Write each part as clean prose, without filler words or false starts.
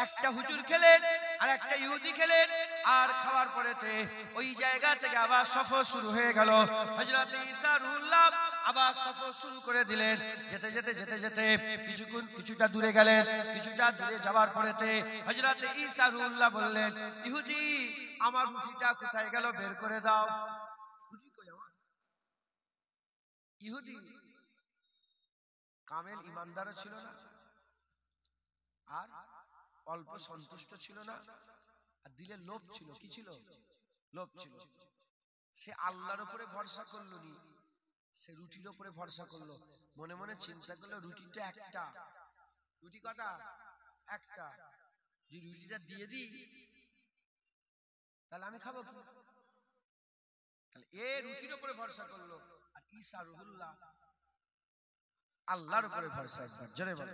একটা হুজুর খেলেন আর একটা ইহুদি খেলেন, আর খাওয়ার পরেতে ওই জায়গা থেকে আবার সফর শুরু হয়ে গেল। হযরত ঈসা রুহুল্লাহ আবার সফর শুরু করে দিলেন। যেতে যেতে যেতে যেতে কিছুটা দূরে গেলেন। কিছুটা দূরে যাওয়ার পরেতে হযরত ঈসা রুহুল্লাহ বললেন, ইহুদি আমার রুটিটা কোথায় গেল, বের করে দাও। রুটি কই আমার? ইহুদি কামেল ইমানদারও ছিল না, আর অল্প সন্তুষ্ট ছিল না, আর দিলে লোভ ছিল। কি ছিল? লোভ ছিল। সে আল্লাহর উপরে ভরসা করলো নি, সে রুটির উপরে ভরসা করলো। মনে মনে চিন্তা করলো, রুটিটা একটা। রুটি কটা? একটা। যে রুটিটা দিয়ে দিই তাহলে আমি খাবো কি? তাহলে এ রুটির উপরে ভরসা করলো, আর ঈসা রুহুল্লাহ আল্লাহর উপরে ভরসা। একবার জোরে বলে।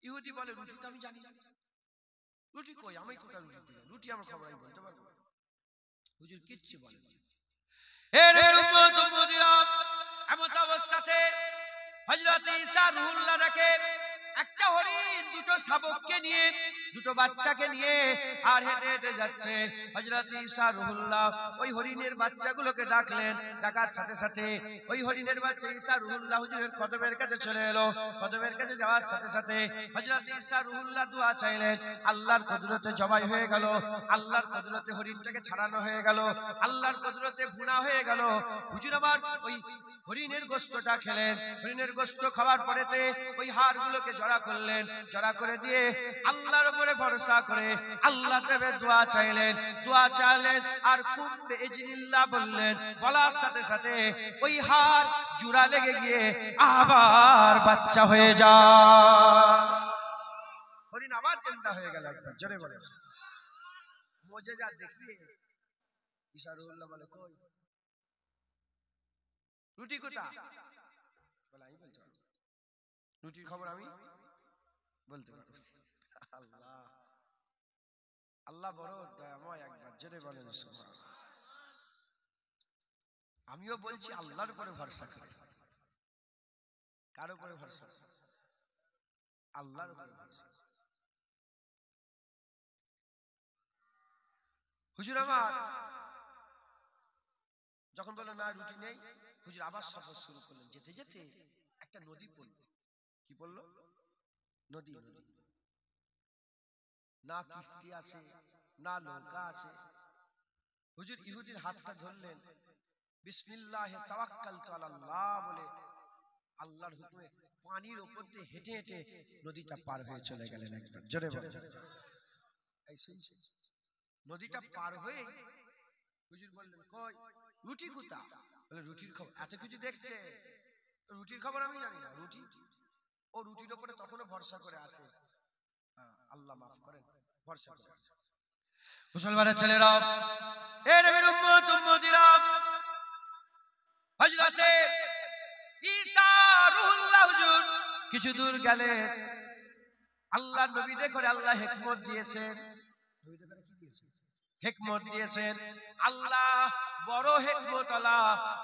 ইহুদি বলে, রুটি তো আমি জানি না, রুটি কই, আমি কোথায় রুটি দিলাম? রুটি আমার খবর আমি বলতে পারবো? হুজুর কিচ্ছু বলে। এমন অবস্থাতে হযরত ঈসা রুহুল্লাহ দেখে একটা হরিণ দুটো শাবককে নিয়ে, দুটো বাচ্চাকে নিয়ে আর হেঁটে হেঁটে যাচ্ছে। হযরত ঈসা রুহুল্লাহ ওই হরিণের বাচ্চাগুলোকে ডাকলেন। ডাকার সাথে সাথে ওই হরিণের বাচ্চা ঈসা রুহুল্লাহ হুজুরের কদমের কাছে চলে এলো। কদমের কাছে যাওয়ার সাথে সাথে হযরত ঈসা রুহুল্লাহ দোয়া চাইলেন। আল্লাহর কুদরতে জবাই হয়ে গেল, আল্লাহর কুদরতে হরিণটাকে ছাড়ানো হয়ে গেল, আল্লাহর কুদরতে ভুনা হয়ে গেল। হুজুর আমার ওই হরিণের গোশতটা খেলেন। হরিণের গোশত খাওয়ার পরেতে ওই হাড়গুলোকে জড়া করলেন। জড়া করে দিয়ে আল্লাহর উপরে ভরসা করে আল্লাহ দেবে দোয়া চাইলেন। দোয়া চাইলেন আর কুম্বে ইজনিল্লাহ বললেন। বলার সাথে সাথে ওই হাড় জোড়া লেগে গিয়ে আবার বাচ্চা হয়ে যায়। হরিণ আবার জিন্দা হয়ে গেল। একবার জোরে বলে। মুজিজা দেখিয়ে ঈসা রুহুল্লাহ বলে, কই রুটি কোথা? বলে, আমি বলতে পারবো, রুটির খবর আমি বলতে পারবো। আল্লাহ আল্লাহ বড় দয়াময়। একবার জোরে বলেন সুবহানাল্লাহ। আমিও বলছি আল্লাহর উপরে ভরসা করে। কার উপরে ভরসা? আল্লাহর উপরে ভরসা। হুজুর আমার যখন বললো না রুটি নেই, হুজুর আবার সফর শুরু করলেন। যেতে যেতে একটা নদী পড়ল। কি পড়লো? নদী। নদী না কিস্তি আছে, না নৌকা আছে। হুজুর ইহুদির হাতটা ধরলেন, বিসমিল্লাহে তাওয়াক্কালতু আলাল্লাহ বলে আল্লাহর হুকুমে পানির উপর দিয়ে হেঁটে হেঁটে নদীটা পার হয়ে চলে গেলেন। একবার জোরে বলেন। এই শুনছেন? নদীটা পার হয়ে হুজুর বললেন, কই রুটি কোথা? বলে, রুটির খবর এত কিছু দেখছে, রুটির খবর আমি জানি না। রুটি ও রুটির উপরে তখনও ভরসা করে আছে। আল্লাহ মাফ করেন, ভরসা করে আছে। মুসলমানের ছেলেরা, এ নবীর উম্মত উম্মতিরা, হযরত ঈসা রুহুল্লাহ হুজুর কিছু দূর গেলেন। আল্লাহর নবী দেখে আল্লাহ হিকমত দিয়েছেন। নবী দেখে কি দিয়েছেন? হিকমত দিয়েছেন। আল্লাহ বড় হিকমত আলা,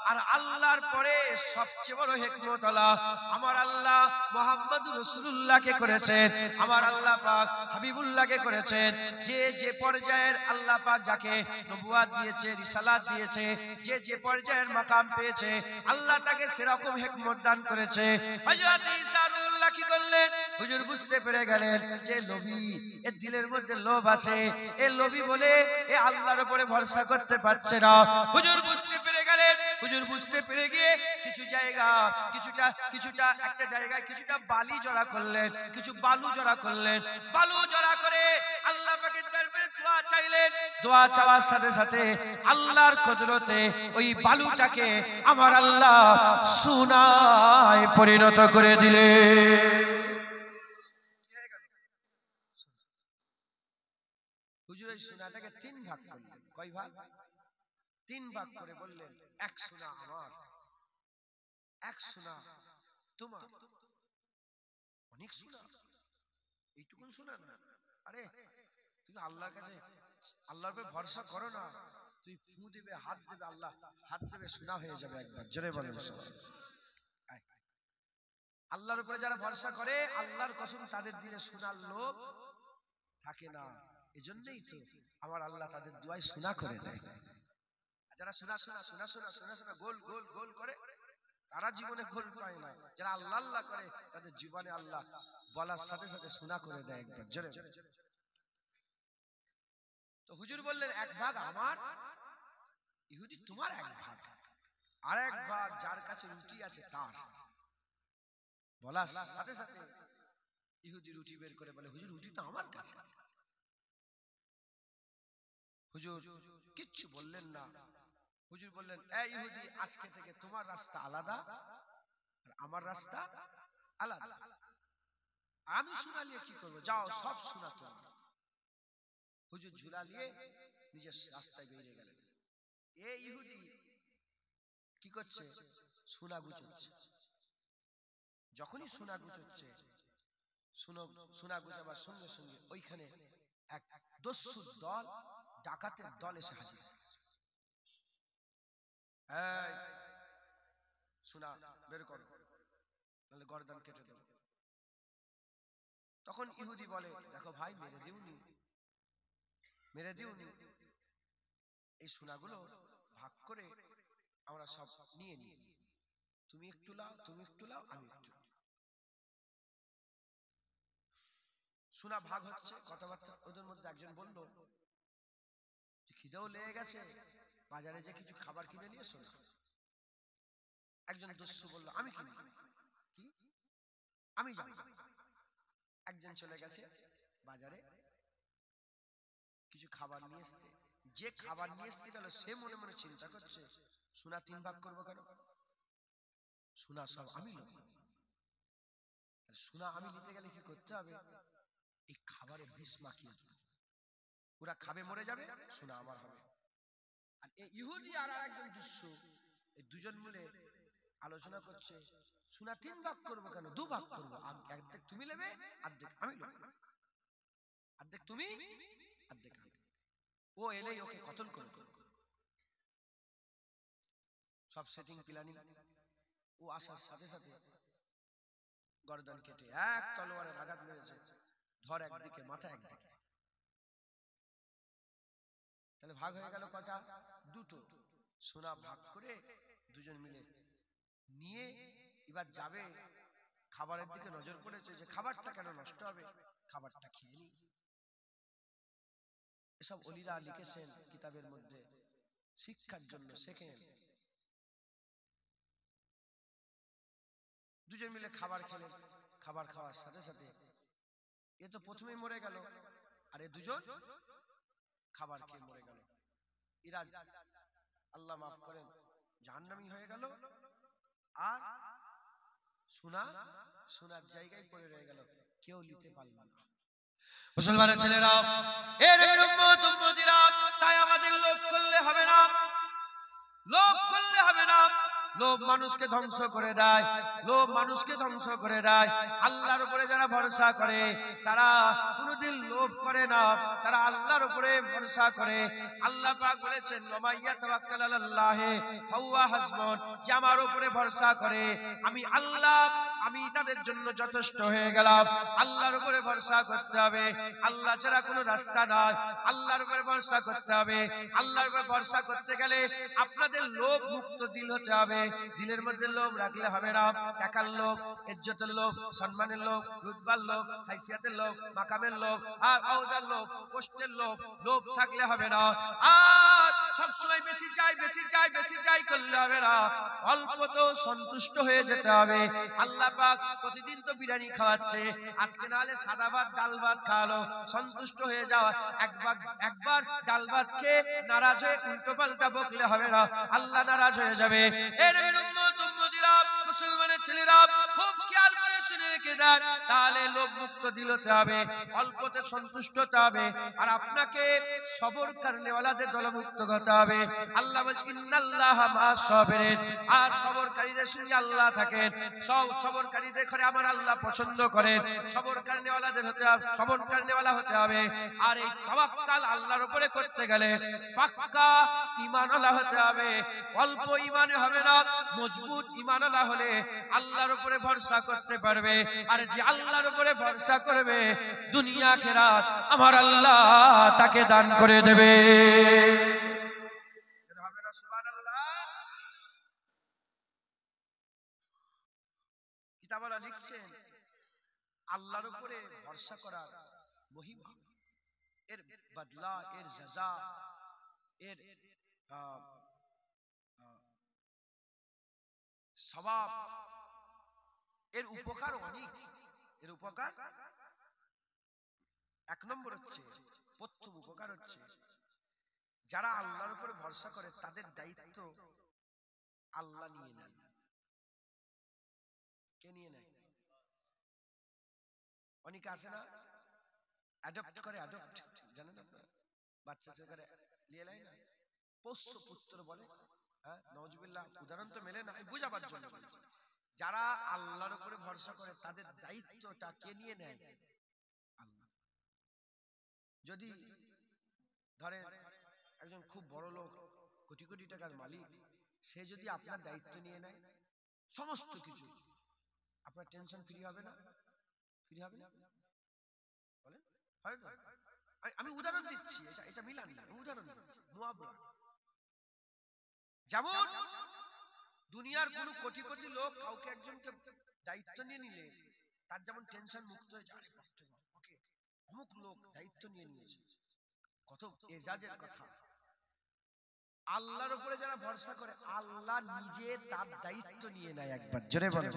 আর আল্লাহর পরে সবচেয়ে বড় হিকমত আলা আমার আল্লাহ মুহাম্মদুর রাসূলুল্লাহকে করেছেন। আমার আল্লাহ পাক হাবিবুল্লাহকে করেছেন। যে যে পর্যায়ের আল্লাহ পাক যাকে নবুয়াত দিয়েছে, রিসালাত দিয়েছে, যে যে পর্যায়ের মাকাম পেয়েছে, আল্লাহ তাকে সেরকম হিকমত দান করেছে। হযরত ঈসা রুহুল্লাহ কি করলেন? হুজুর বুঝতে পেরে গেলেন যে লোভী, এর দিলের মধ্যে লোভ আছে, এ লোভী বলে এ আল্লাহর উপরে ভরসা করতে পারছে না। হুজুর বুঝতে পেরে গেলেন। হুজুর বুঝতে পেরে গিয়ে কিছু জায়গা কিছুটা একটা জায়গায় কিছুটা বালি জড়া করলেন, কিছু বালু জড়া করলেন। বালু জড়া করে আল্লাহ পাকের দরবারে দোয়া চাইলেন। দোয়া চাওয়ার সাথে সাথে আল্লাহর কুদরতে ওই বালুটাকে আমার আল্লাহ সোনায় পরিণত করে দিলেন। হুজুর ওই সোনাটাকে তিন ভাগ করলেন। কয় ভাগ? তিন ভাগ করে বললেন, এক সোনা আমার, এক সোনা তোমার। অনেক সোনা, এইটুকুন সোনা না। আরে তুমি আল্লাহর কাছে আল্লাহর উপর ভরসা করো না, তুই ফু দিবে, হাত দেবে, আল্লাহ হাত দেবে, সোনা হয়ে যাবে। একবার জোরে বলেন আল্লাহর উপরে যারা ভরসা করে, আল্লাহর কসম তাদের দিলে সোনার লোভ থাকে না। এজন্যই তো আমার আল্লাহ তাদের দুয়ায় শোনা করে দেয়। যারা শোনা শোনা শোনা শোনা শোনা শোনা গোল গোল গোল করে তারা জীবনে গোল পায় না। যারা আল্লাহ আল্লাহ করে তাদের জীবনে আল্লাহ বলার সাথে সাথে শোনা করে দেয় একবার জোরে। তো হুজুর বললেন এক ভাগ আমার, ইহুদি তোমার এক ভাগ, আর এক ভাগ যার কাছে রুটি আছে তার। বলার সাথে সাথে ইহুদি রুটি বের করে বলে হুজুর রুটি তো আমার কাছে। হুজুর কিচ্ছু বললেন না। হুজুর বললেন এই ইহুদি আজকে থেকে তোমার রাস্তা আলাদা আর আমার রাস্তা আলাদা। আমি সোনা নিয়ে কি করবো, যাও সব সোনা তোমার। হুজুর ঝুলা নিয়ে নিজের রাস্তায় বেরিয়ে গেলেন। এই ইহুদি কি করছে, সোনা গুছোচ্ছে। যখনই সোনা গুছোচ্ছে, সোনা গুছাবার সঙ্গে সঙ্গে ওইখানে এক দস্যুর দল, ডাকাতের দল এসে হাজির। এই সোনা বের কর, নাহলে গর্দান কেটে দেব। তখন ইহুদি বলে দেখো ভাই মেরে দিউনি, মেরে দিউনি, এই সোনাগুলো ভাগ করে আমরা সব নিয়ে নিই, তুমি একটু লাও, তুমি একটু লাও, আমি একটু। সোনা ভাগ হচ্ছে, কথাবার্তা ওদের মধ্যে একজন বলল খিদেও লেগে গেছে, বাজারে যে কিছু খাবার কিনে নিয়ে এসো না। একজন দস্যু বলল আমি কিনি, কি আমি যাবো। একজন চলে গেছে বাজারে কিছু খাবার নিয়ে আসতে। যে খাবার নিয়ে আসতে গেল সে মনে মনে চিন্তা করছে সোনা 3 ভাগ করবো কেন, সোনা সব আমি নেব। সোনা আমি নিতে গেলে কি করতে হবে, এই খাবারে বিষ মাখিয়ে দেব, ওরা খাবে মরে যাবে, সোনা আমার হবে। আর এই ইহুদি আর একজন দস্যু, এই দুজন মিলে আলোচনা করছে সোনা 3 ভাগ করবো কেন, 2 ভাগ করবো, অর্ধেক তুমি নেবে অর্ধেক আমি নেব, অর্ধেক তুমি অর্ধেক আমি। ও এলেই ওকে কতল করে সব সেটিং প্ল্যানিং। ও আসার সাথে সাথে গর্দান কেটে এক তলোয়ারের আঘাত মেরেছে, ধর একদিকে মাথা একদিকে। তাহলে ভাগ হয়ে গেল কটা, দুটো। সোনা ভাগ করে দুজন মিলে নিয়ে এবার যাবে, খাবারের দিকে নজর পড়েছে যে খাবারটা কেন নষ্ট হবে, খাবারটা খেয়ে নি। এসব ওলিরা লিখেছেন কিতাবের মধ্যে শিক্ষার জন্য, শেখেন। দুজন মিলে খাবার খেলেন, খাবার খাওয়ার সাথে সাথে এ তো প্রথমেই মরে গেল, আর এ দুজন খাবার খেয়ে মরে গেল। এরা আল্লাহ মাফ করেন জাহান্নামী হয়ে গেল, আর সোনার জায়গায় পড়ে রয়ে গেল, কেউ নিতে পারল না। মুসলমানের ছেলেরা, এর উম্মত উম্মতিরা, তাই আমাদের লোভ করলে হবে না, লোভ করলে হবে না। লোভ মানুষকে ধ্বংস করে দেয়, লোভ মানুষকে ধ্বংস করে দেয়। আল্লাহর উপরে যারা ভরসা করে তারা কোনোদিন লোভ করে না, তারা আল্লাহর উপরে ভরসা করে। আল্লাহ পাক বলেছেন ওমাইয়া তাওয়াক্কাল আলাল্লাহি ফাহুয়া হাসবুন, যে আমার উপরে ভরসা করে আমি আল্লাহ, আমি তাদের জন্য যথেষ্ট হয়ে গেলাম। আল্লাহর উপরে ভরসা করতে হবে, আল্লাহ ছাড়া কোনো রাস্তা নাই। আল্লাহর উপরে ভরসা করতে হবে। আল্লাহর উপরে ভরসা করতে গেলে আপনাদের লোভ মুক্ত দিল হতে হবে। দিলের মধ্যে লোভ রাখলে হবে না। টাকার লোভ, ইজ্জতের লোভ, সম্মানের লোভ, রুতবার লোভ, হাইসিয়াতের লোভ, মাকামের লোভ, আর আওদার লোভ, পোস্টের লোভ, লোভ থাকলে হবে না। আর সবসময় বেশি চাই বেশি চাই বেশি চাই করলে হবে না, অল্প তো সন্তুষ্ট হয়ে যেতে হবে। আল্লাহ পাক প্রতিদিন তো বিরিয়ানি খাওয়াচ্ছে, আজকে না হলে সাদা ভাত ডাল ভাত খাওয়ালো, সন্তুষ্ট হয়ে যাওয়া। একবার ডাল ভাত খেয়ে নারাজ হয়ে উল্টো পাল্টা বকলে হবে না, আল্লাহ নারাজ হয়ে যাবে। এর উম্মত উম্মতিরা, মুসলমানের ছেলেরা খুব খেয়াল করে শুনে রেখে দেন, তাহলে লোভ মুক্ত দিল হতে হবে, অল্পতে সন্তুষ্ট হতে হবে, আর আপনাকে সবর করনেওয়ালাদের দলভুক্ত হতে হবে। আল্লাহ বলছেন ইন্নাল্লাহা মা'আস সাবিরিন, আর সবরকারীদের সঙ্গে আল্লাহ থাকেন। সবরকারীদের করে আমার আল্লাহ পছন্দ করেন। সবর করনেওয়ালাদের হতে হবে, সবর করনেওয়ালা হতে হবে। আর এই তাওয়াক্কাল আল্লাহর উপরে করতে গেলে পাক্কা ঈমানওয়ালা হতে হবে। অল্প ঈমানে হবে না, মজবুত ঈমানওয়ালা হলে আল্লাহর উপরে ভরসা করতে পারবে। আর যে আল্লাহর উপরে ভরসা করবে দুনিয়া আখিরাত আমার আল্লাহ তাকে দান করে দেবে। হবে না সুবহানাল্লাহ? কিতাবওয়ালা লিখছেন আল্লাহর উপরে ভরসা করার মহিমা, এর বদলা, এর সাজা, এর সওয়াব, এর উপকার অনেক। এর উপকার এক নম্বর হচ্ছে, প্রথম উপকার হচ্ছে যারা আল্লাহর উপরে ভরসা করে তাদের দায়িত্ব আল্লাহ নিয়ে নেন। কে নিয়ে নেয়? অনেকে আছে না অ্যাডপ্ট করে, অ্যাডপ্ট জানেন আপনারা, বাচ্চা ছেলে নিয়ে নেয় না, পোষ্য পুত্র বলে। হ্যাঁ, নওয়াজুবিল্লাহ, উদাহরণ তো মেলে না, বুঝাবার জন্য। যারা আল্লাহর উপরে ভরসা করে তাদের দায়িত্বটা কে নিয়ে নেয়? আল্লাহ। যদি ধরেন একজন খুব বড় লোক, কোটি কোটি টাকার মালিক, সে যদি আপনার দায়িত্ব নিয়ে নেয় সমস্ত কিছু, আপনার টেনশন ফ্রি হবে না? ফ্রি হবে না বলেন? হয়তো আমি উদাহরণ দিচ্ছি, এটা মিলান না, উদাহরণ দিচ্ছি, মুআবরা। যেমন দুনিয়ার কোন কোটিপতি লোক কাউকে একজনকে দায়িত্ব নিয়ে নিলে তার যেমন টেনশন মুক্ত হয়ে যায়, ওকে অমুক লোক দায়িত্ব নিয়ে নিয়েছে, কত এজাজের কথা। আল্লাহর উপরে যারা ভরসা করে আল্লাহ নিজে তার দায়িত্ব নিয়ে নেয়। একবার জোরে বলেন।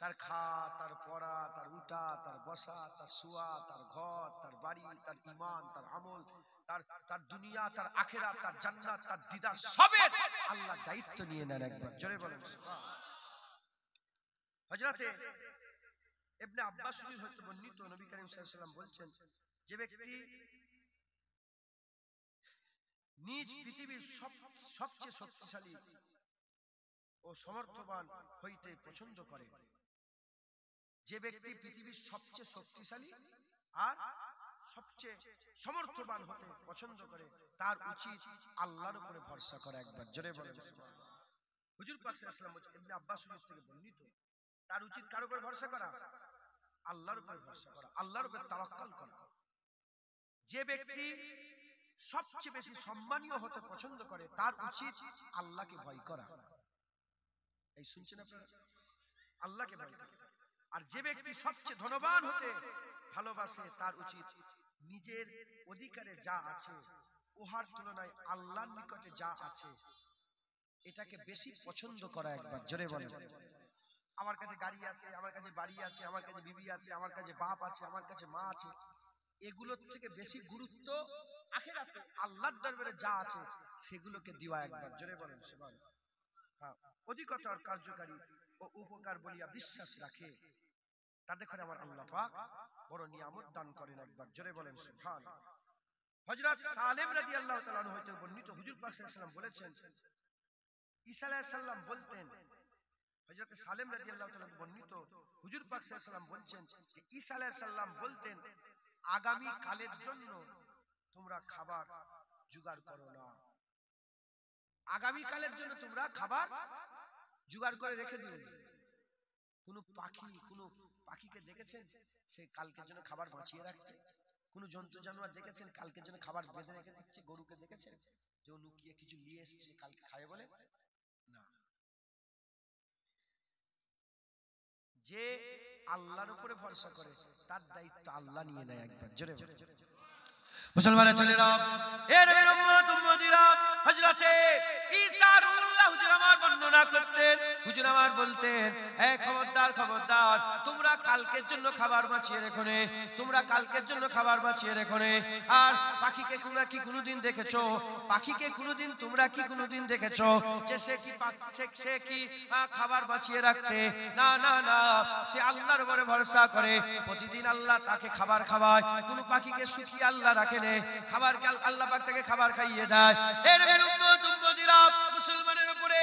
তার খাওয়া, তার পড়া, তার উঠা, তার বসা, তার শোয়া, তার ঘর, তার বাড়ি, তার ঈমান, তার আমল, তার দুনিয়া, তার আখিরাত, তার জান্নাত, তার দিদার, সবের আল্লাহ দায়িত্ব নিয়ে নেন। একবার জোরে বলেন। হযরতে ইবনে আব্বাস হতে বর্ণিত, নবী করিম সাল্লাল্লাহু আলাইহি ওয়াসাল্লাম বলছেন, যে ব্যক্তি নিজ পৃথিবীর সবচেয়ে শক্তিশালী ও সমর্থবান হইতে পছন্দ করে, যে ব্যক্তি পৃথিবীর সবচেয়ে শক্তিশালী আর সবচেয়ে সমর্থবান হতে পছন্দ করে তার উচিত আল্লাহর উপরে ভরসা করা। একবার জোরে বলেন সুবহানাল্লাহ। হুজুর পাক সাল্লাল্লাহু আলাইহি ওয়াসাল্লাম বলেছেন, ইবনে আব্বাস থেকে বর্ণিত, তার উচিত কার উপরে ভরসা করা? আল্লাহর উপরে ভরসা করা, আল্লাহর উপরে তাওয়াক্কুল করা। যে ব্যক্তি সবচেয়ে বেশি সম্মানীয় হতে পছন্দ করে তার উচিত আল্লাহকে ভয় করা। এই শুনছেন আপনারা? আল্লাহকে ভয় করা। আর যে ব্যক্তি সবচেয়ে ধনবান হতে ভালোবাসে তার উচিত নিজের অধিকারে যা আছে উহার তুলনায় আল্লাহর নিকটে যা আছে এটাকে বেশি পছন্দ করা। একবার জোরে বলেন। আমার কাছে গাড়ি আছে, আমার কাছে বাড়ি আছে, আমার কাছে বিবি আছে, আমার কাছে বাপ আছে, আমার কাছে মা আছে, এগুলোর থেকে বেশি গুরুত্ব আখিরাতে আল্লাহর দরবারে যা আছে সেগুলোকে দেওয়া। একবার জোরে বলেন সুবহানাল্লাহ। হ্যাঁ, অধিকতর কার্যকারী ও উপকার বলিয়া বিশ্বাস রাখে তাদের করে আমার আল্লাহ পাক বড় নিয়ামত দান করেন। একবার জোরে বলেন সুবহানাল্লাহ। হযরত সালেম রাদিয়াল্লাহু তাআলা আনহু হতে বর্ণিত, হুজুর পাক সাল্লাল্লাহু আলাইহি ওয়াসাল্লাম বলেছেন, ঈসা আলাইহিস সালাম বলতেন, হযরত সালেম রাদিয়াল্লাহু তাআলা বর্ণিত, হুজুর পাক সাল্লাল্লাহু আলাইহি ওয়াসাল্লাম বলছেন যে ঈসা আলাইহিস সালাম বলতেন, আগামী কালের জন্য তোমরা খাবার জোগাড় করো না। আগামী কালের জন্য তোমরা খাবার জোগাড় করে রেখে দিও। কোন পাখিকে দেখেছেন সে কালকের জন্য খাবার বাঁচিয়ে রাখছে? কোন জন্তু জানোয়ার দেখেছেন কালকের জন্য খাবার বেঁধে রেখে দিচ্ছে? গরুকে দেখেছেন যে ও লুকিয়ে কিছু নিয়ে এসেছে কালকে খাবে বলে? না। যে আল্লাহর উপরে ভরসা করে তার দায়িত্ব আল্লাহ নিয়ে নেয়। একবার জোরে মুসলমানের ছেলেরা, এ নবীর উম্মত উম্মতিরা, হযরতে ঈসা রুহুল্লাহ হুজুর আমার বর্ণনা করতেন, হুজুর আমার বলতেন, এ খবরদার খবরদার, তোমরা কালকের জন্য খাবার বাঁচিয়ে রেখো নে, তোমরা কালকের জন্য খাবার বাঁচিয়ে রেখো নে। আর পাখিকে তোমরা কি কোনোদিন দেখেছো? পাখিকে কোনোদিন তোমরা কি কোনোদিন দেখেছো যে সে কি খাবার বাঁচিয়ে রাখতে? না না না, সে আল্লাহর উপরে ভরসা করে, প্রতিদিন আল্লাহ তাকে খাবার খাওয়ায়। কোন পাখিকে শুকিয়ে আল্লাহ রাখে নে, খাবার আল্লাহ পাক তাকে খাবার খাইয়ে দেয়। এর উম্মত উম্মতিরা, মুসলমানের উপরে,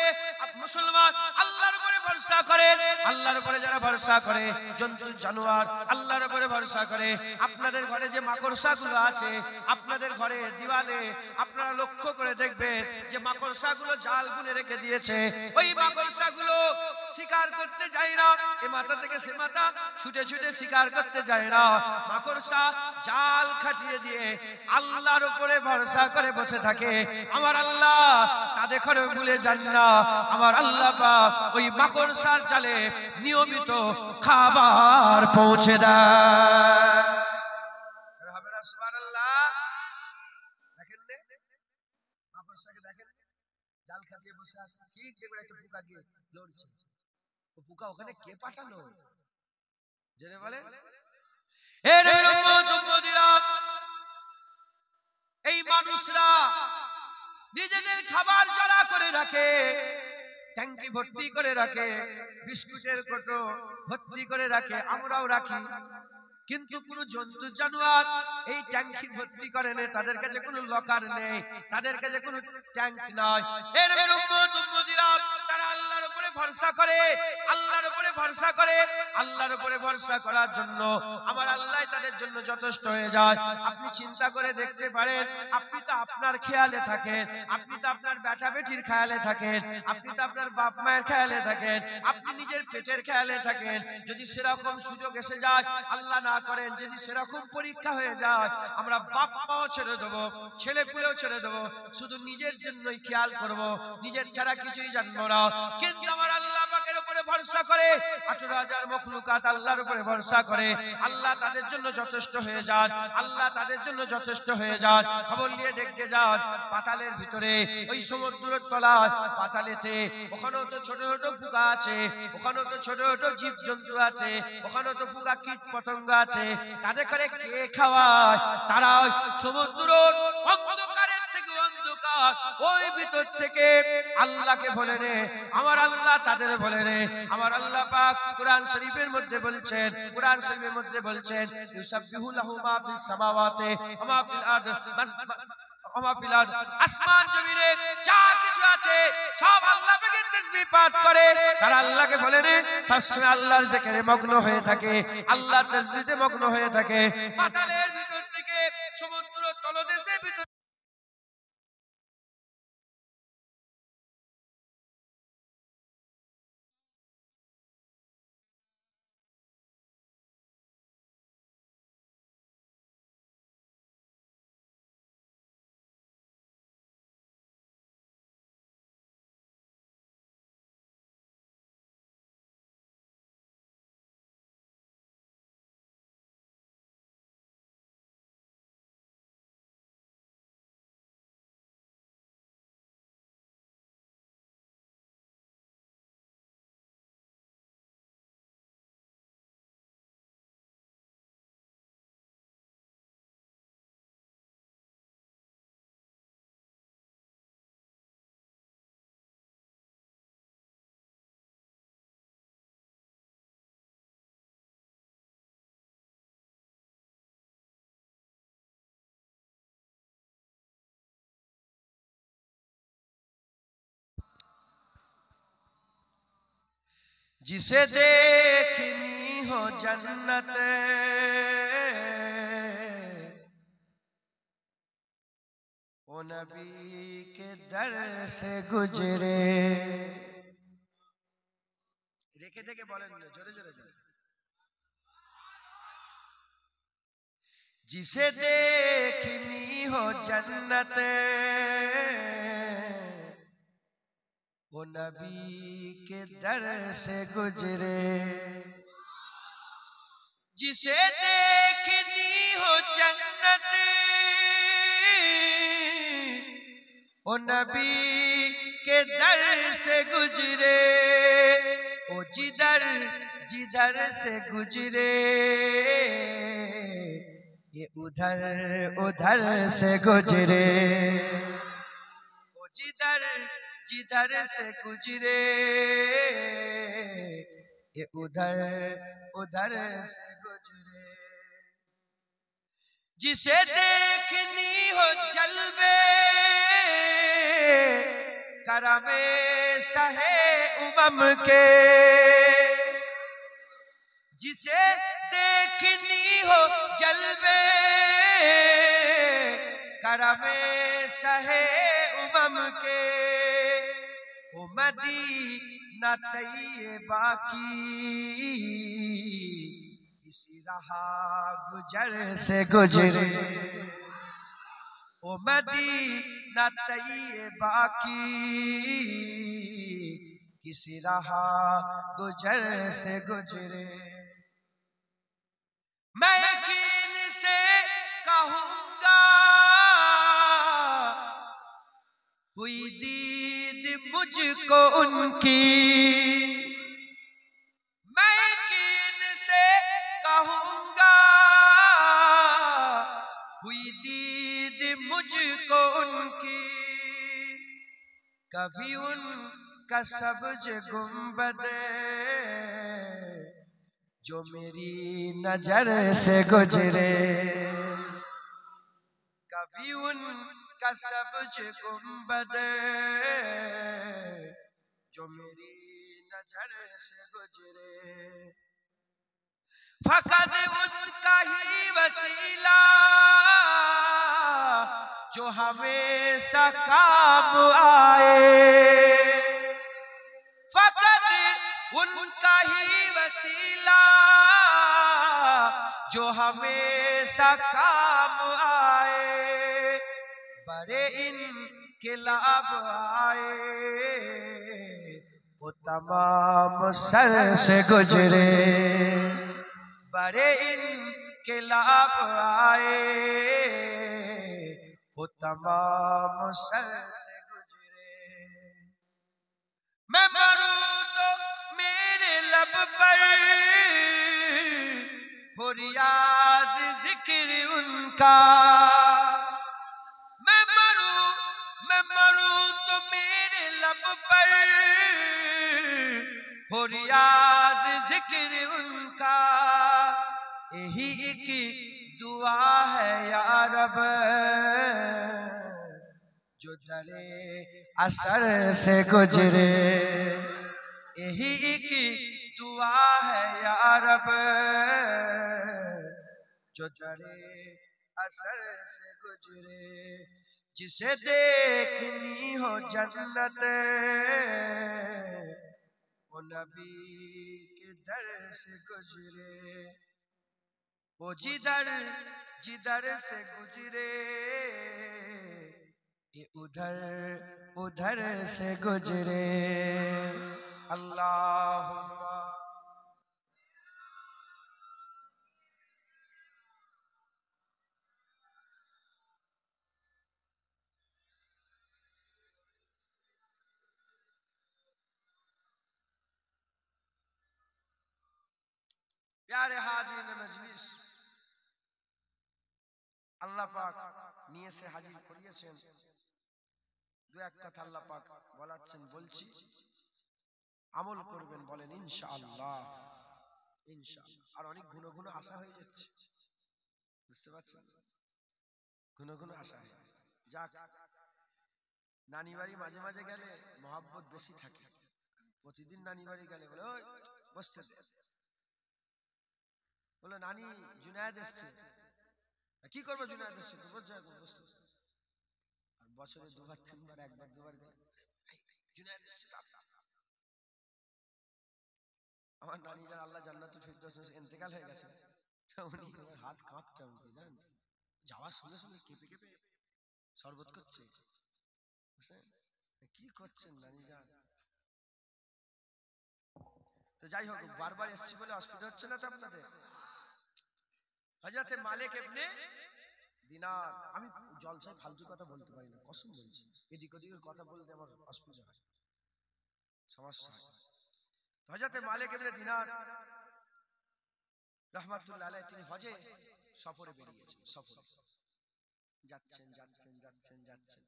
মুসলমান আল্লাহর উপরে ভরসা করে, আল্লাহর উপরে যারা ভরসা করে, জন্তু জানোয়ার আল্লাহর উপরে ভরসা করে। আপনাদের ঘরে যে মাকড়সাগুলো আছে, আপনাদের ঘরে দিওয়ালে আপনারা লক্ষ্য করে দেখবেন যে মাকড়সাগুলো জাল বুনে রেখে দিয়েছে। ওই মাকড়সাগুলো শিকার করতে যায় না, এ মাথা থেকে সে মাথা ছুটে ছুটে শিকার করতে যায় না। মাকড়সা জাল খাটিয়ে দিয়ে আল্লাহর উপরে ভরসা করে বসে থাকে। আমার আল্লাহ তাদের ঘরে ভুলে যান না, আমার আল্লাহ পাক ওই মাকড়সার জালে নিয়মিত খাবার পৌঁছে দেয়। হবে না সুবহানাল্লাহ? দেখেন রে মাকড়সাকে, দেখেন জাল খাটিয়ে বসে আছে, ঠিক দেখবেন একটা পোকা গিয়ে লড়ছে। ও পোকা ওখানে কে পাঠালো জেনে বলেন? এই মানুষরা নিজেদের খাবার জড়া করে রাখে, ট্যাঙ্কি ভর্তি করে রাখে, বিস্কুটের কোটো ভর্তি করে রাখে, আমরাও রাখি। কিন্তু কোন জন্তু জানোয়ার এই ট্যাঙ্কি ভর্তি করে নেই, তাদের কাছে কোনো লকার নেই, তাদের কাছে কোনো ট্যাঙ্ক নাই। এর উম্মতিরা তারা আল্লাহর উপরে ভরসা করে, আল্লাহর উপরে ভরসা করে, আল্লাহর উপরে ভরসা করার জন্য আমার আল্লাহ তাদের জন্য যথেষ্ট হয়ে যায়। আপনি চিন্তা করে দেখতে পারেন, আপনি তো আপনার খেয়ালে থাকেন, আপনি তো আপনার বেটা বেটির খেয়ালে থাকেন, আপনি তো আপনার বাপ মায়ের খেয়ালে থাকেন, আপনি নিজের পেটের খেয়ালে থাকেন। যদি সেরকম সুযোগ এসে যায়, আল্লাহ না করেন যদি সেরকম পরীক্ষা হয়ে যায়, আমরা বাপ মাও ছেড়ে দেবো, ছেলে পুলেও ছেড়ে দেবো, শুধু নিজের জন্যই খেয়াল করব, নিজের ছাড়া কিছুই জানবো না। কিন্তু আমার আল্লাহ পাকের উপরে ভরসা করে 18,000 মখলুকাত আল্লাহর উপরে ভরসা করে, আল্লাহ তাদের জন্য যথেষ্ট হয়ে যান, আল্লাহ তাদের জন্য যথেষ্ট হয়ে যান। খবর নিয়ে দেখতে যান পাতালের ভিতরে, ওই সমুদ্রের তলায় পাতালেতে, ওখানেও তো ছোট ছোট পোকা আছে, ওখানেও তো ছোট ছোট জীব জন্তু আছে, ওখানেও তো পোকা কীট পতঙ্গ আছে। তাদের করে কে খাওয়ায়? তারা সমুদ্রের অন্ধকারের থেকে অন্ধকার ওই ভিতর থেকে আল্লাহকে বলে রে, আমার আল্লাহ তাদের বলে রে। আমার আল্লাহ পাক কোরআন শরীফের মধ্যে বলছেন, কোরআন শরীফের মধ্যে বলছেন, ইউসাব্বিহু লাহু মা ফিস সামাওয়াতি ওয়া মা ফিল আরদ, আসমান জমিনে যা কিছু আছে সব আল্লাহ পাকের তাসবিহ পাঠ করে। তারা আল্লাহকে বলে রে, সবসময় আল্লাহর জিকিরে মগ্ন হয়ে থাকে, আল্লাহর তাসবিহে মগ্ন হয়ে থাকে। পাতালের ভিতর থেকে সমুদ্র তলদেশের ভিতর जिसे देखनी हो जन्नत ओ नबी के दर से गुजरे। रेखे देखे बोलें जोरे जोरे जोरे। जिसे देखनी हो जन्नत वो नबी के दर से गुजरे। जिसे देखनी हो जन्नत वो नबी के दर से गुजरे। ओ जिधर जिधर से गुजरे ये उधर उधर से गुजरे। ओ जिधर जिधर से गुजरे ये उधर उधर से गुजरे। जिसे देखनी हो जलवे करमे सहे उमम के। जिसे देखनी हो जलवे करमे सहे उमम के। ओ न तैयबा की, किसी रहा गुजर से गुजरे। ओ मदीना तैयबा की, किसी रहा गुजर से गुजरे। मैं यकीन से कहूंगा, हुई दीद मुझको उनकी। मैं यकीन से कहूंगा, हुई दीद मुझको उनकी। कभी उनका सब्ज गुंबद जो मेरी नजर से गुजरे। कभी उनका सब्ज गुंबद जो मेरी नजर से गुजरे। फकत उनका ही वसीला जो हमेशा काम आए। फकत उनका ही वसीला जो हमेशा काम आए। बड़े इनकलाब आए वो तमाम सर से गुजरे। बड़े इनकलाब आए वो तमाम सर से गुजरे। मैं मरूं तो मेरे लब पर हो रियाज जिक्र उनका। मैं मरूं तो मेरे लब पर हो रियाज जिक्र उनका। यही एक दुआ है या रब जो दरे असर से गुजरे। यही एक दुआ है या रब जो दरे असर से गुजरे। जिसे देखनी हो जन्नत वो नबी के दर से गुजरे। वो जिधर जिधर से गुजरे ये उधर उधर से गुजरे। अल्लाहुम्मा प्यारे हाजिर मजलिस, আল্লাহ পাক নিয়ে এসে হাজির করিয়েছেন। দু এক কথা আল্লাহ পাক বলাচ্ছেন, বলছি আমল করবেন, বলেন ইনশাআল্লাহ। ইনশাআল্লাহ। আর অনেক ঘন ঘন আশা হয়ে যাচ্ছে, বুঝতে পারছেন? ঘন ঘন আশা হয়ে যাচ্ছে। যাক, নানি বাড়ি মাঝে মাঝে গেলে মহব্বত বেশি থাকে। প্রতিদিন নানি বাড়ি গেলে বলে ওই বসতে দে, বলে নানি জুনায়েদ এসছে। কি করবো জুনায়েদ এসছে? আর বছরে দুবার তিনবার একবার দুবার গেলে জুনায়েদ এসছে। আমার নানি যান আল্লাহ জান্নাতুল ফিরদৌসে ইন্তেকাল হয়ে গেছে, উনি হাত কাঁপছে, আমাকে জানেন যাওয়ার সঙ্গে সঙ্গে কেঁপে কেঁপে শরবত করছে। কি করছেন নানি যান? তো যাই হোক, বারবার এসছি বলে অসুবিধা হচ্ছে না তো আপনাদের? হযরতে মালিক ইবনে দিনার, আমি জলসায় ফালতু কথা বলতে পারি না, কসম বলছি। এদিক ওদিকের কথা বলতে আমার অসুবিধা হয়, সমস্যা হয়। হযরতে মালিক ইবনে দিনার রাহমাতুল্লাহ আলাইহি তিনি হজে সফরে বেরিয়েছেন। সফরে যাচ্ছেন যাচ্ছেন যাচ্ছেন যাচ্ছেন,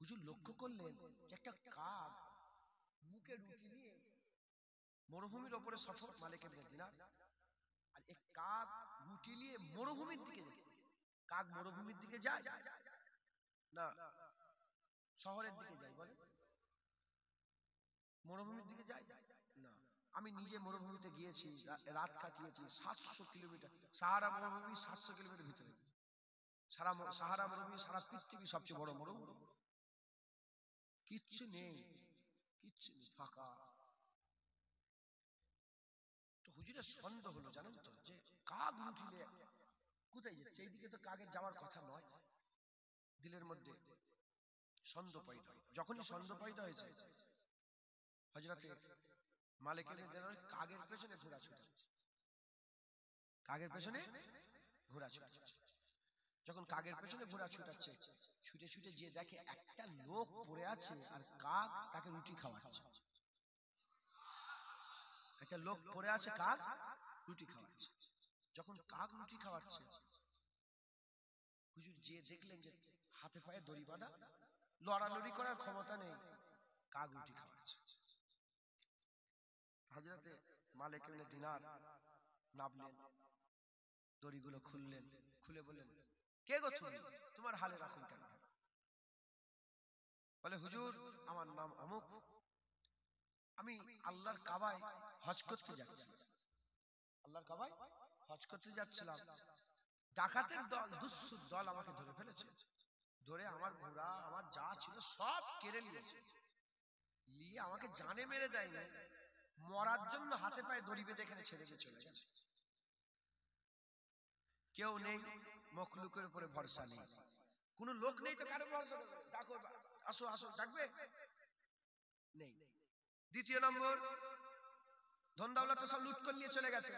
হুজুর লক্ষ্য করলেন একটা কাক মুখে রুটি নিয়ে মরুভূমির ওপরে সফর মালিক ইবনে দিনার। আর এক কাক রুটি নিয়ে মরুভূমির দিকে যায়। কাক মরুভূমির দিকে যায় না শহরের দিকে যায়? বলে মরুভূমির দিকে যায় না। আমি নিজে মরুভূমিতে গিয়েছি, রাত কাটিয়েছি। 700 কিলোমিটার সাহারা মরুভূমি, 700 কিলোমিটার ভিতরে। সাহারা মরুভূমি সারা পৃথিবীর সবচেয়ে বড় মরুভূমি, কিচ্ছু নেই। কিচ্ছু নেই, ফাঁকা। তো হুজুরের সন্দেহ হলো, জানেন তো, যে কাক লুটিলে কোথায় যাচ্ছে, এইদিকে তো কাকের যাওয়ার কথা নয়। দিলের মধ্যে সন্দেহ পয়দা হয়। যখনই সন্দেহ পয়দা হয়েছে, হযরতে মালিক ইবনে দিনার কাকের পেছনে ঘোড়া ছুটাচ্ছে, কাকের পেছনে ঘোড়া ছুটাচ্ছে। যখন কাকের পেছনে ঘোড়া ছুটাচ্ছে, ছুটে ছুটে যে দেখে একটা লোক পড়ে আছে আর কাক তাকে রুটি খাওয়াচ্ছে। একটা লোক পড়ে আছে, কাক রুটি খাওয়াচ্ছে। যখন কাক রুটি খাওয়াচ্ছে, হুজুর যে দেখলেন যে হাতে পায়ে দড়ি বাঁধা, লড়ালড়ি করার ক্ষমতা নেই, কাক রুটি খাওয়াচ্ছে। হযরতে মালিক ইবনে দিনার নামলেন, দড়িগুলো খুললেন, খুলে বললেন, কে গো তুমি, তোমার হালে রাখুন কেন? বলে, হুজুর আমার নাম অমুক, আমি আল্লাহর কাবায় হজ করতে যাচ্ছি। আল্লাহর কাবায় হজ করতে যাচ্ছিলাম, ডাকাতের দল, দুঃসুর দল আমাকে ধরে ফেলেছে। ধরে আমার ঘোড়া, আমার যা ছিল সব কেড়ে নিয়েছে। নিয়ে আমাকে জানে মেরে দেয়নি, মরার জন্য হাতে পায়ে দড়ি বেঁধে এখানে ছেড়ে দিয়ে চলে গেছে। কেউ নেই, মখলুকের উপরে ভরসা নেই, কোন লোক নেই, তো কারো ভরসা করবে? ডাকো, আসো আসো, ডাকবে নেই। দ্বিতীয় নম্বর, ধন দৌলত সব লুট করে নিয়ে চলে গেছে।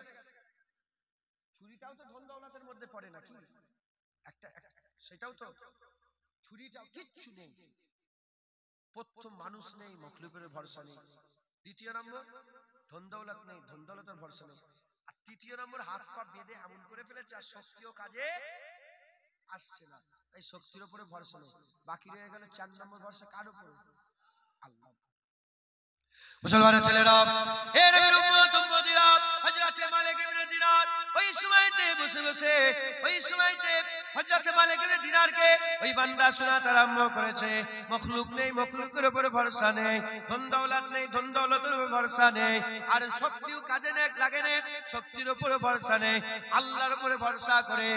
ছুরিটাও তো ধন দৌলতের মধ্যে পড়ে নাকি? একটা সেটাও তো, ছুরিটাও কিচ্ছু নেই। প্রথম মানুষ নেই, মখলুকের ভরসা নেই। দ্বিতীয় নম্বর, ধন দৌলত নেই, ধন দৌলতের ভরসা নেই। আর তৃতীয় নম্বর, হাত পা বেঁধে এমন করে ফেলেছে আর শক্তিও কাজে আসছে না, তাই শক্তির উপরে ভরসা নেই। বাকি রয়ে গেল 4 নম্বর ভরসা, কার উপরে? আল্লাহ। মুসলমানের ছেলেরা, এ নবীর উম্মত উম্মতিরা, হযরতে মালিক ইবনে দিনার ওই সময়তে বসে বসে, ওই সময়তে হযরতে মালিক ইবনে দিনারকে ওই বান্দা শোনাতে আরম্ভ করেছে, মখলুক নেই, মখলুকের উপরে ভরসা নেই, ধন দৌলত নেই, ধন দৌলতের উপরে ভরসা নেই, আর শক্তিও কাজে লাগে না, শক্তির উপরে ভরসা নেই, আল্লাহর উপরে ভরসা করে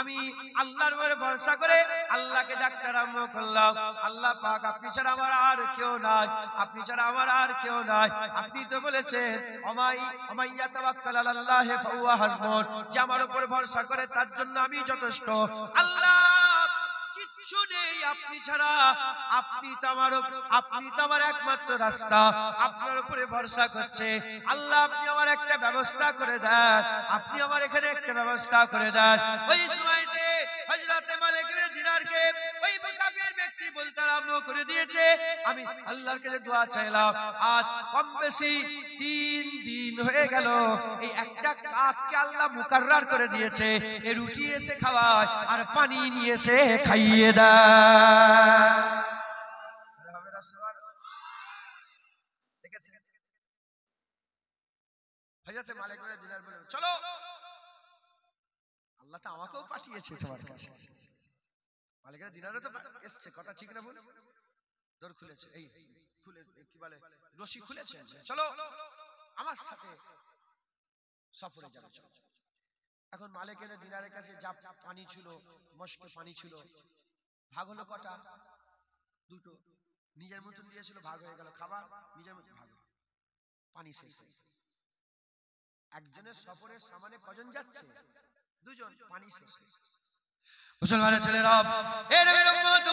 আমি আল্লাহর উপরে ভরসা করে আল্লাহকে ডাকতে আরম্ভ করলাম। আল্লাহ পাক, আপনি ছাড়া আমার আর কেউ নাই, আপনি ছাড়া আমার আর কেউ নাই। আপনি তো বলেছেন, ওমাইয়া তাওয়াক্কাল আলাল্লাহি ফাহুয়া হাসবুন, যে আমার উপর ভরসা করে তার জন্য আমি যথেষ্ট। আল্লাহ, কিচ্ছু নেই আপনি ছাড়া, আপনি তো আমার একমাত্র রাস্তা, আপনার উপরে ভরসা করছে। আল্লাহ, আপনি আমার একটা ব্যবস্থা করে দেন, আপনি আমার এখানে একটা ব্যবস্থা করে দেন। ওই সময়তে হযরতে মালিক ইবনে দিনারকে ওই মুসাফির ব্যক্তি বলতে আরম্ভ করে দিয়েছে, আমি আল্লাহর কাছে দোয়া চাইলাম, আজ কম বেশি 3 দিন হয়ে গেল, এই একটা কাককে আল্লাহ মুকাররার করে দিয়েছে, এই রুটি এসে খাওয়ায় আর পানি নিয়ে এসে খাইয়ে দেয়। হযরতে মালিক ইবনে দিনার বলেন, চলো, আল্লাহ তো আমাকেও পাঠিয়েছে তোমার কাছে। মালিক ইবনে দিনারও তো এসেছে, কথা ঠিক না বল? দর খুলেছে, এই খুলে কি বলে, রশি খুলেছে, চলো আমার সাথে সফরে যাবে, চলো। এখন মালিক ইবনে দিনারের কাছে যা পানি ছিল, মস্কে পানি ছিল, ভাগ হলো কটা? 2টো। নিজের মতন দিয়েছিল, ভাগ হয়ে গেল। খাবার নিজের মতন ভাগ, পানি শেষ। একজনের সফরের সামনে কজন যাচ্ছে? 2 জন, পানি শেষ। মুসলমানের ছেলেরা, এ নবীর উম্মত